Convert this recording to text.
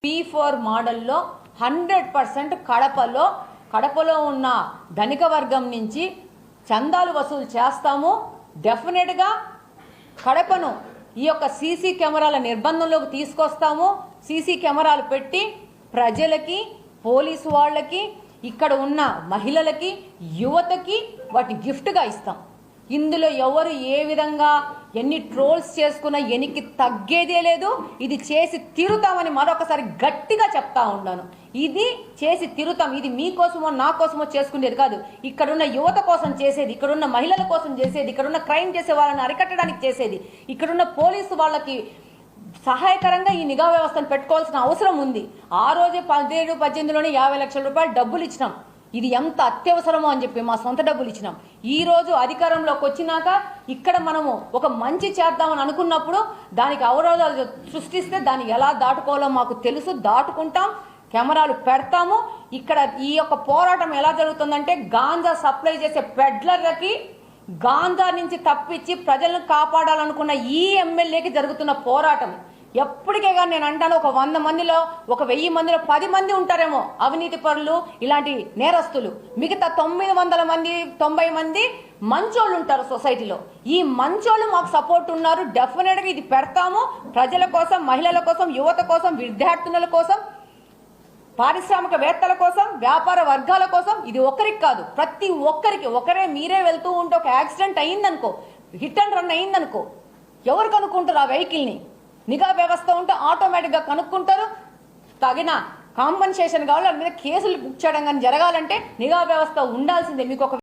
P4 మోడల్లో 100% కడపలో ఉన్న ధనిక వర్గం నుంచి చందాలు వసూలు చేస్తాము. డెఫినెట్ గా కడపను ఈ యొక్క సీసీ కెమెరాల నిర్బంధంలోకి తీసుకొస్తాము. సీసీ కెమెరాలు పెట్టి ప్రజలకి, పోలీసు వాళ్ళకి, ఇక్కడ ఉన్న మహిళలకి, యువతకి వాటి గిఫ్ట్ గా ఇస్తాం. ఇందులో ఎవరు ఏ విధంగా ఎన్ని ట్రోల్స్ చేసుకున్నా ఎనికి తగ్గేదే లేదు. ఇది చేసి తిరుతామని మరొకసారి గట్టిగా చెప్తా ఉన్నాను. ఇది చేసి తిరుతాం. ఇది మీకోసమో నా కోసమో చేసుకునేది కాదు. ఇక్కడున్న యువత కోసం చేసేది, ఇక్కడున్న మహిళల కోసం చేసేది, ఇక్కడున్న క్రైమ్ చేసే వాళ్ళని అరికట్టడానికి చేసేది, ఇక్కడున్న పోలీసు వాళ్ళకి సహాయకరంగా ఈ నిఘా వ్యవస్థను పెట్టుకోవాల్సిన అవసరం ఉంది. ఆ రోజే 17-18లోనే 50 లక్షల రూపాయలు డబ్బులు ఇచ్చినాం. ఇది ఎంత అత్యవసరమో అని చెప్పి మా సొంత డబ్బులు ఇచ్చినాం. ఈ రోజు అధికారంలోకి వచ్చినాక ఇక్కడ మనము ఒక మంచి చేద్దామని అనుకున్నప్పుడు దానికి అవరోధాలు సృష్టిస్తే దాన్ని ఎలా దాటుకోవాలో మాకు తెలుసు. దాటుకుంటాం, కెమెరాలు పెడతాము. ఇక్కడ ఈ యొక్క పోరాటం ఎలా జరుగుతుందంటే గాంజా సప్లై చేసే పెడ్లర్లకి గాంజా నుంచి తప్పించి ప్రజలను కాపాడాలనుకున్న ఈ ఎమ్మెల్యేకి జరుగుతున్న పోరాటం. ఎప్పటికే కానీ నేను అంటాను, ఒక 100 మందిలో, ఒక 1000 మందిలో 10 మంది ఉంటారేమో అవినీతి పరులు, ఇలాంటి నేరస్తులు. మిగతా 900 మంది 90 మంది మంచోళ్ళు ఉంటారు సొసైటీలో. ఈ మంచోళ్ళు మాకు సపోర్ట్ ఉన్నారు. డెఫినెట్గా ఇది పెడతాము. ప్రజల కోసం, మహిళల కోసం, యువత కోసం, విద్యార్థినుల కోసం, పారిశ్రామికవేత్తల కోసం, వ్యాపార వర్గాల కోసం. ఇది ఒకరికి కాదు, ప్రతి ఒక్కరికి. ఒకరే మీరే వెళ్తూ ఉంటే ఒక యాక్సిడెంట్ అయిందనుకో, హిట్ అండ్ రన్ అయిందనుకో, ఎవరు కనుక్కుంటారు ఆ వెహికల్ని? నిఘా వ్యవస్థ ఉంటే ఆటోమేటిక్గా కనుక్కుంటారు. తగిన కాంపన్సేషన్ కావాలి, దాని మీద కేసులు బుక్ చేయడం కానీ జరగాలంటే నిఘా వ్యవస్థ ఉండాల్సిందే. మీకు ఒక